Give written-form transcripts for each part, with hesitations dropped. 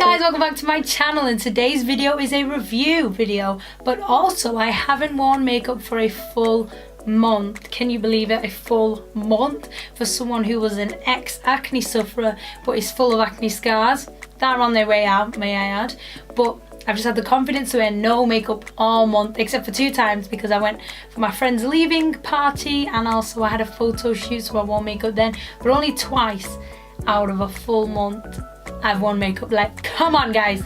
guys, welcome back to my channel, and today's video is a review video, but also I haven't worn makeup for a full month. Can you believe it? A full month for someone who was an ex-acne sufferer but is full of acne scars. They're on their way out, may I add, but I've just had the confidence to wear no makeup all month, except for 2 times because I went for my friend's leaving party and also I had a photo shoot, so I wore makeup then, but only twice out of a full month I've worn makeup. Like, come on guys,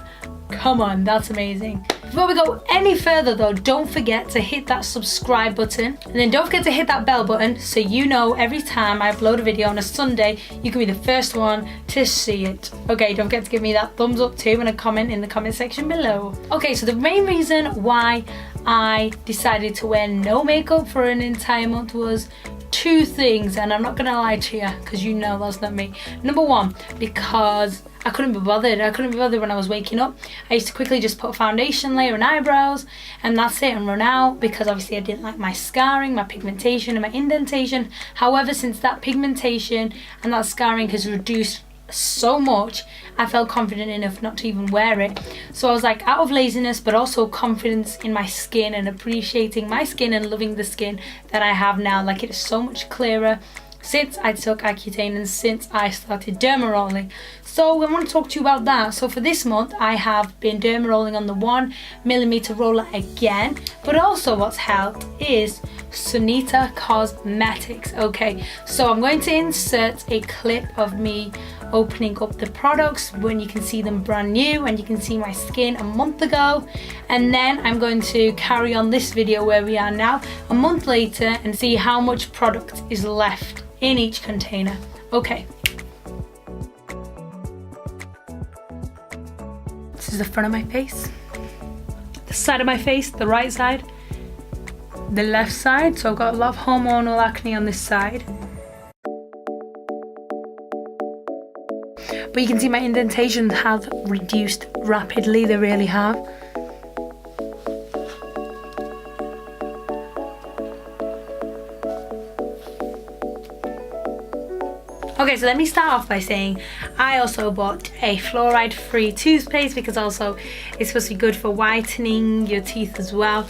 come on, that's amazing. Before we go any further though, don't forget to hit that subscribe button, and then don't forget to hit that bell button so you know every time I upload a video on a Sunday, you can be the first one to see it. Okay, don't forget to give me that thumbs up too and a comment in the comment section below. Okay, so the main reason why I decided to wear no makeup for an entire month was 2 things, and I'm not gonna lie to you because you know that's not me. Number 1, because I couldn't be bothered. I couldn't be bothered when I was waking up. I used to quickly just put a foundation layer and eyebrows and that's it, and run out, because obviously I didn't like my scarring, my pigmentation and my indentation. However, since that pigmentation and that scarring has reduced so much, I felt confident enough not to even wear it. So I was like, out of laziness but also confidence in my skin and appreciating my skin and loving the skin that I have now. Like, it is so much clearer since I took Accutane and since I started dermarolling. So I want to talk to you about that. So for this month I have been dermarolling on the 1mm roller again, but also what's helped is Suneeta Cosmetics. Okay, so I'm going to insert a clip of me opening up the products when you can see them brand new and you can see my skin a month ago, and then I'm going to carry on this video where we are now a month later and see how much product is left in each container. Okay, this is the front of my face, the side of my face, the right side, the left side. So I've got a lot of hormonal acne on this side, but you can see my indentations have reduced rapidly. They really have. Okay, so let me start off by saying I also bought a fluoride-free toothpaste because also it's supposed to be good for whitening your teeth as well.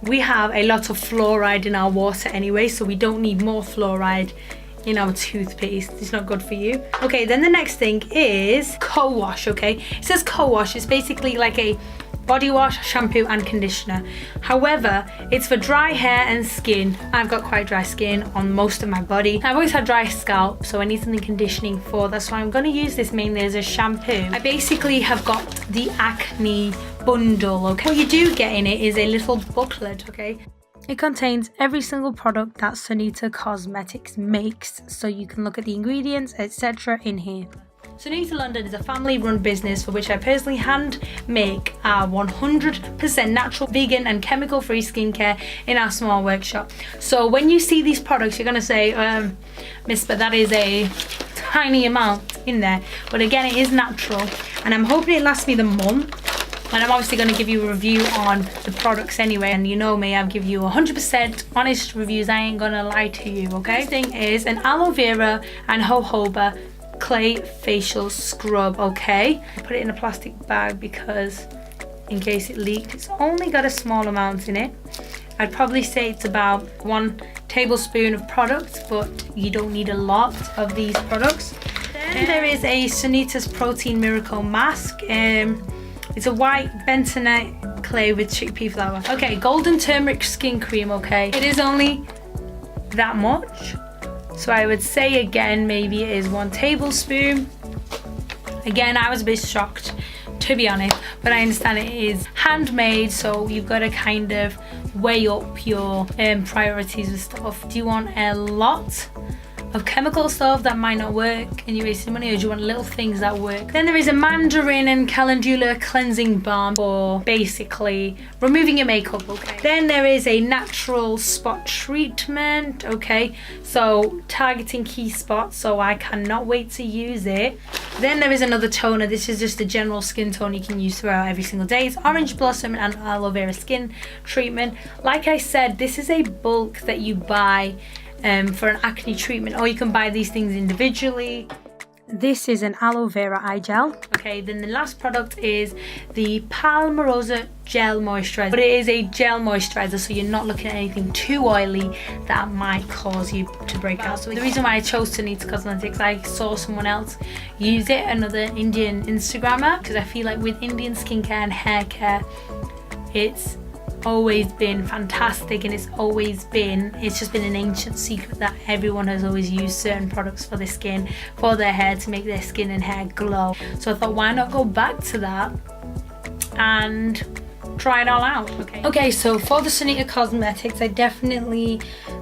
We have a lot of fluoride in our water anyway, so we don't need more fluoride in our toothpaste. It's not good for you. Okay, then the next thing is co-wash. Okay, it says co-wash. It's basically like a body wash, shampoo and conditioner. However, it's for dry hair and skin. I've got quite dry skin on most of my body. I've always had dry scalp, so I need something conditioning for that, so I'm going to use this mainly as a shampoo. I basically have got the Acne Bundle. Okay, what you do get in it is a little booklet. Okay, it contains every single product that Suneeta Cosmetics makes, so you can look at the ingredients, etc. in here. Suneeta London is a family-run business for which I personally hand make our 100% natural, vegan and chemical-free skincare in our small workshop. So when you see these products, you're going to say, Miss, but that is a tiny amount in there. But again, it is natural, and I'm hoping it lasts me the month. And I'm obviously going to give you a review on the products anyway, and you know me, I'll give you 100% honest reviews. I ain't gonna lie to you, okay? Next thing is an Aloe Vera and Jojoba clay facial scrub. Okay, I put it in a plastic bag because in case it leaked. It's only got a small amount in it. I'd probably say it's about 1 tablespoon of product, but you don't need a lot of these products. Then there is a Suneeta's Protein Miracle Mask. It's a white bentonite clay with chickpea flour. Okay, golden turmeric skin cream. Okay, it is only that much, so I would say again maybe it is 1 tablespoon. Again, I was a bit shocked to be honest, but I understand it is handmade, so you've got to kind of weigh up your priorities and stuff. Do you want a lot of chemical stuff that might not work and you're wasting money, or do you want little things that work? Then there is a Mandarin and Calendula cleansing balm for basically removing your makeup. Okay, then there is a natural spot treatment. Okay, so targeting key spots, so I cannot wait to use it. Then there is another toner. This is just a general skin tone you can use throughout every single day. It's Orange Blossom and Aloe Vera Skin Treatment. Like I said, this is a bulk that you buy for an acne treatment, or you can buy these things individually. This is an Aloe Vera Eye Gel. Okay, then the last product is the Palmarosa Gel Moisturiser. But it is a gel moisturiser, so you're not looking at anything too oily that might cause you to break out. So the reason why I chose Suneeta Cosmetics, I saw someone else use it, another Indian Instagrammer, because I feel like with Indian skincare and hair care, it's always been fantastic, and it's just been an ancient secret that everyone has always used certain products for their skin, for their hair, to make their skin and hair glow. So I thought, why not go back to that and try it all out. Okay, so for the Suneeta Cosmetics, I definitely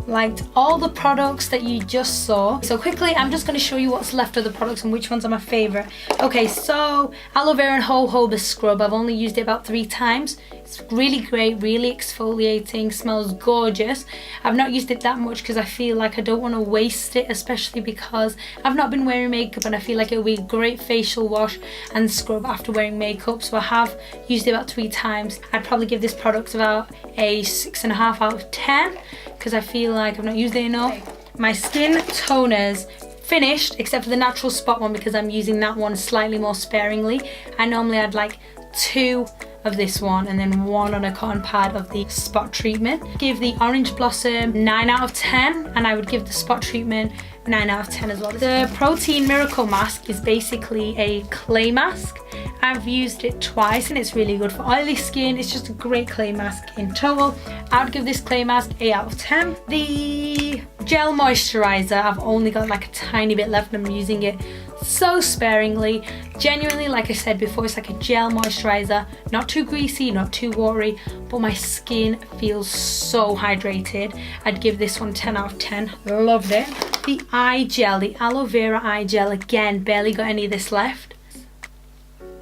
liked all the products that you just saw. So quickly, I'm just going to show you what's left of the products and which ones are my favorite. Okay, so aloe vera and jojoba scrub, I've only used it about 3 times. It's really great, really exfoliating, smells gorgeous. I've not used it that much because I feel like I don't want to waste it, especially because I've not been wearing makeup, and I feel like it would be a great facial wash and scrub after wearing makeup. So I have used it about 3 times. I'd probably give this product about a 6.5 out of 10 because I feel like I've not used it enough. My skin toners finished except for the natural spot one because I'm using that one slightly more sparingly. I normally add like 2 of this one and then 1 on a cotton pad of the spot treatment. Give the orange blossom 9 out of 10, and I would give the spot treatment 9 out of 10 as well. The protein miracle mask is basically a clay mask. I've used it twice and it's really good for oily skin. It's just a great clay mask in total. I would give this clay mask 8 out of 10. The gel moisturizer, I've only got like a tiny bit left and I'm using it so sparingly. Genuinely, like I said before, it's like a gel moisturizer, not too greasy, not too watery, but my skin feels so hydrated. I'd give this one 10 out of 10. Loved it. The eye gel, the aloe vera eye gel, again, barely got any of this left.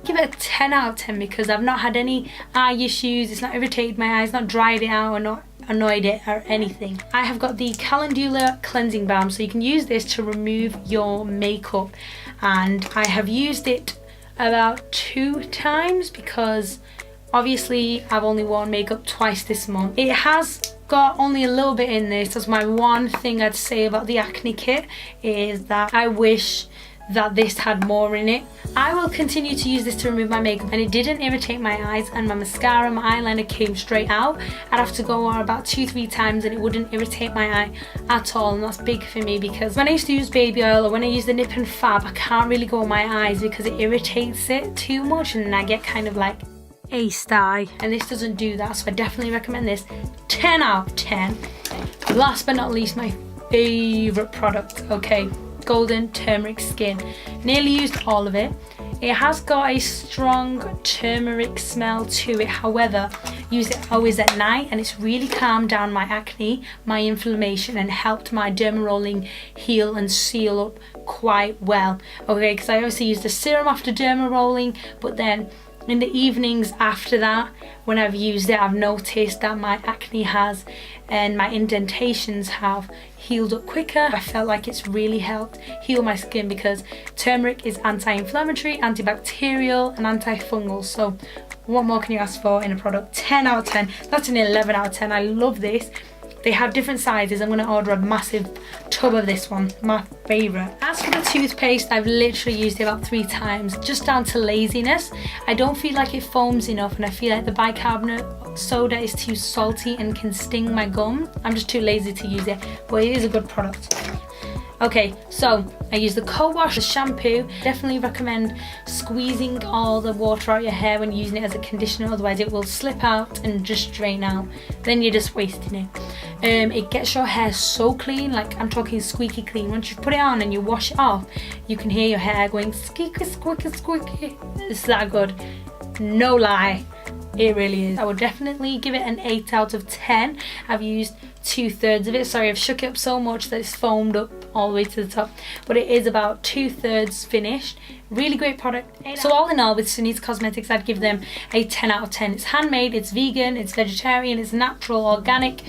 Give it a 10 out of 10 because I've not had any eye issues. It's not irritated my eyes, not dried it out or not annoyed it or anything. I have got the Calendula cleansing balm, so you can use this to remove your makeup, and I have used it about 2 times because obviously I've only worn makeup twice this month. It has got only a little bit in this. That's my one thing I'd say about the acne kit, is that I wish that this had more in it. I will continue to use this to remove my makeup, and it didn't irritate my eyes, and my mascara, my eyeliner came straight out. I'd have to go on about 2-3 times and it wouldn't irritate my eye at all, and that's big for me because when I used to use baby oil or when I use the Nip and Fab, I can't really go on my eyes because it irritates it too much and then I get kind of like aced eye, and this doesn't do that. So I definitely recommend this. 10 out of 10. Last but not least, my favorite product, okay, golden turmeric skin. Nearly used all of it. It has got a strong turmeric smell to it, however, use it always at night and it's really calmed down my acne, my inflammation, and helped my dermarolling heal and seal up quite well. Okay, because I obviously used the serum after dermarolling, but then in the evenings after that, when I've used it, I've noticed that my acne has and my indentations have healed up quicker. I felt like it's really helped heal my skin because turmeric is anti-inflammatory, antibacterial and antifungal. So what more can you ask for in a product? 10 out of 10. That's an 11 out of 10. I love this. They have different sizes. I'm going to order a massive tub of this one, my favourite. As for the toothpaste, I've literally used it about 3 times, just down to laziness. I don't feel like it foams enough, and I feel like the bicarbonate soda is too salty and can sting my gum. I'm just too lazy to use it, but it is a good product. Okay, so I use the co-wash, the shampoo. Definitely recommend squeezing all the water out your hair when using it as a conditioner, otherwise it will slip out and just drain out. Then you're just wasting it. It gets your hair so clean, like I'm talking squeaky clean. Once you put it on and you wash it off, you can hear your hair going squeaky, squeaky, squeaky. It's that good. No lie. It really is. I would definitely give it an 8 out of 10. I've used 2/3 of it. Sorry, I've shook it up so much that it's foamed up all the way to the top, but it is about 2/3 finished. Really great product. So all in all, with Suneeta Cosmetics, I'd give them a 10 out of 10. It's handmade, it's vegan, it's vegetarian, it's natural, organic,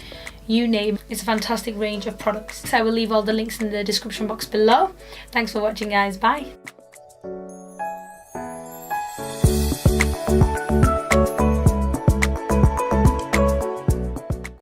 you name. It's a fantastic range of products. So I will leave all the links in the description box below. Thanks for watching, guys. Bye.